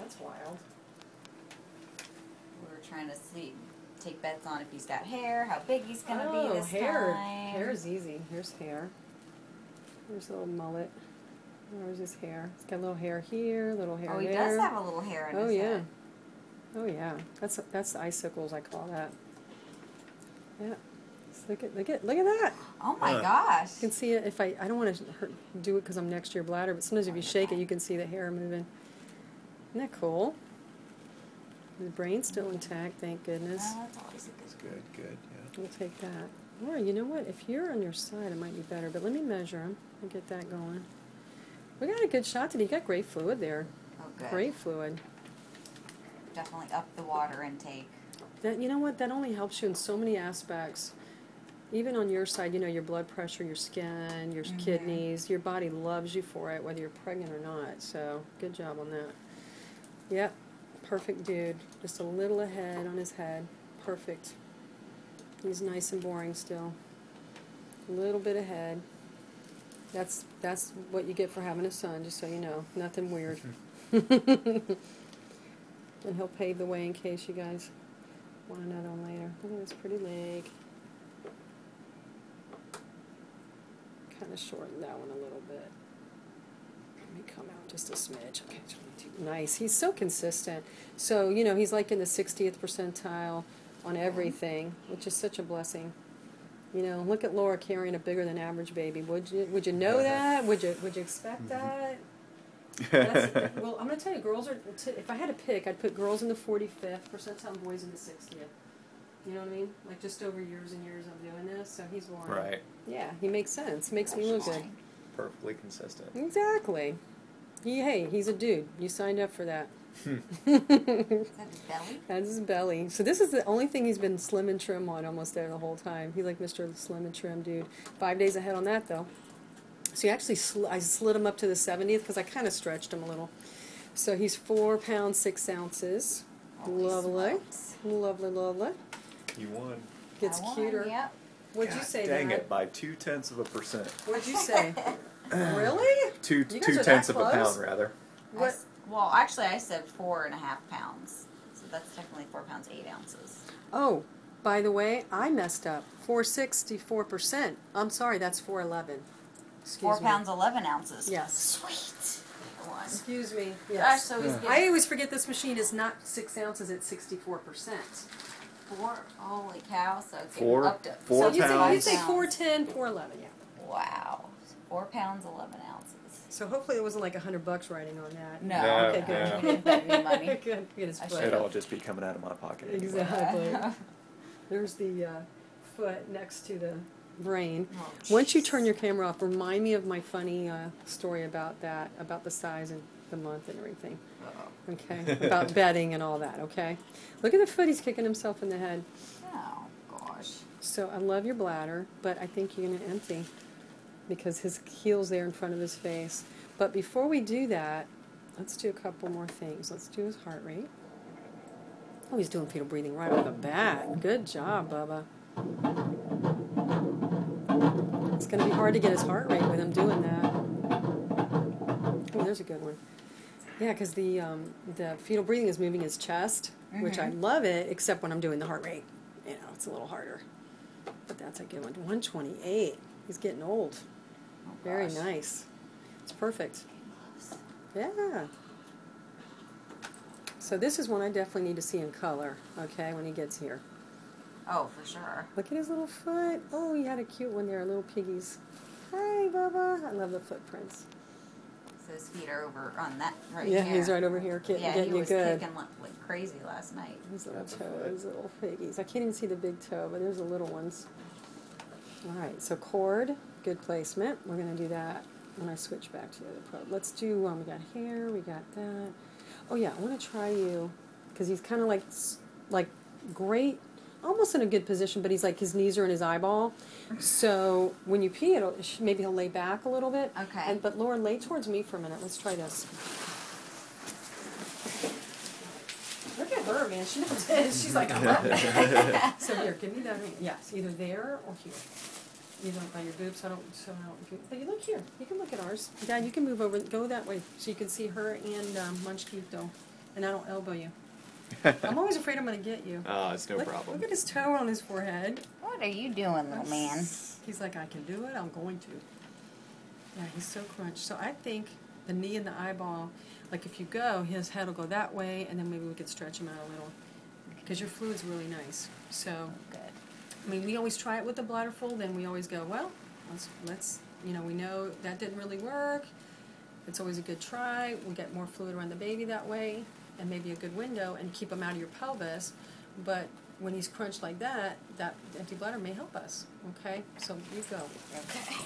That's wild. We were trying to take bets on if he's got hair, how big he's going to be this time. Hair's easy. Here's hair. Here's a little mullet. There's his hair. He's got a little hair here, little hair there. Oh, he does have a little hair in his head. Oh yeah. That's icicles, I call that. Yeah. Look at that. Oh my gosh. You can see it if I don't want to do it because I'm next to your bladder, but sometimes if you shake it, you can see the hair moving. Isn't that cool? The brain's still intact, thank goodness. Oh, that's always a good, yeah. We'll take that. Or, you know what? If you're on your side, it might be better, but let me measure him and get that going. We got a good shot today. You got great fluid there. Oh, good. Great fluid. Definitely up the water intake. That, you know what? That only helps you in so many aspects. Even on your side, you know, your blood pressure, your skin, your kidneys, your body loves you for it, whether you're pregnant or not. So, good job on that. Yep. Perfect dude. Just a little ahead on his head. Perfect. He's nice and boring still. A little bit ahead. That's what you get for having a son, just so you know. Nothing weird. And he'll pave the way in case you guys want another one later. Look at this pretty leg. Kind of shorten that one a little bit. Let me come out just a smidge. Okay, 22. Nice. He's so consistent. So, you know, he's like in the 60th percentile on everything, which is such a blessing. You know, look at Laura carrying a bigger than average baby. Would you know that? Would you expect that? Well, I'm going to tell you, girls are. If I had to pick, I'd put girls in the 45th percentile, and boys in the 60th. You know what I mean? Like just over years and years of doing this, so he's born. Right. Yeah, he makes sense. Makes me look good. Perfectly consistent. Exactly. Hey, he's a dude. You signed up for that. Is that his belly? That's his belly. So this is the only thing he's been slim and trim on almost there the whole time. He's like Mr. Slim and Trim dude. 5 days ahead on that though. So he actually I slid him up to the 70th because I kind of stretched him a little. So he's 4 pounds 6 ounces. Lovely. Lovely, lovely. You won. Gets cuter. Yep. What'd you say, Dang Dad? it, by 0.2%. What'd you say? Really? Two tenths of a pound, rather. What? Well, actually, I said 4.5 pounds. So that's technically 4 pounds 8 ounces. Oh, by the way, I messed up. 464%. I'm sorry, that's 411. Excuse 4 me. pounds 11 ounces. Yes. Sweet. One. Excuse me. Gosh, Yes. so he's getting I always forget this machine is not 6 ounces, it's 64%. 4. Holy cow! So it's Four- up to four So pounds. you'd say 410, 411, yeah. Wow. 4 pounds 11 ounces. So hopefully it wasn't like $100 writing on that. No. No, Okay, good. no. He didn't pay me money. Good. Get his I foot. It'll all just be coming out of my pocket. Anyway. Exactly. There's the foot next to the brain. Oh, Once you turn your camera off, remind me of my funny story about that, about the size and the month and everything. Uh-oh. Okay? About betting and all that, okay? Look at the foot, he's kicking himself in the head. Oh, gosh. So I love your bladder, but I think you're going to empty because his heel's there in front of his face. But before we do that, let's do a couple more things. Let's do his heart rate. Oh, he's doing fetal breathing right off the bat. Good job, Bubba. It's going to be hard to get his heart rate with him doing that. Oh, there's a good one. Yeah, because the fetal breathing is moving his chest, which I love it, except when I'm doing the heart rate. You know, it's a little harder. But that's a good one. 128. He's getting old. Oh, Very nice. It's perfect. Yeah. So this is one I definitely need to see in color, okay, when he gets here. Oh, for sure. Look at his little foot. Oh, he had a cute one there, little piggies. Hi, Bubba. I love the footprints. So his feet are over on that right Yeah, here. he's right over here getting he you was good. kicking like crazy last night. His little toes, little piggies. I can't even see the big toe, but there's the little ones. All right, so cord, good placement. We're going to do that when I switch back to the other probe. Let's do, we got hair, we got that. Oh yeah, I want to try you, because he's kind of like great, almost in a good position, but he's like, his knees are in his eyeball. So when you pee, maybe he'll lay back a little bit. Okay. But Lauren, lay towards me for a minute. Let's try this. Look at her, man. She knows it. She's like, I love it. So here, give me that ring. Yes, either there or here. Either by your boobs. But you look here. You can look at ours. Dad, you can move over. Go that way so you can see her and Munchkito and I don't elbow you. I'm always afraid I'm going to get you. Oh, it's no Look problem. at his toe on his forehead. What are you doing, little man? He's like, I can do it, I'm going to. Yeah, he's so crunched. So I think the knee and the eyeball, like if you go, his head will go that way, and then maybe we could stretch him out a little. Because your fluid's really nice. So, Good. I mean, we always try it with the bladder full, then we always go, well, let's you know, we know that didn't really work. It's always a good try. We'll get more fluid around the baby that way, and maybe a good window, and keep him out of your pelvis. But when he's crunched like that, that empty bladder may help us. Okay? So you go. Okay.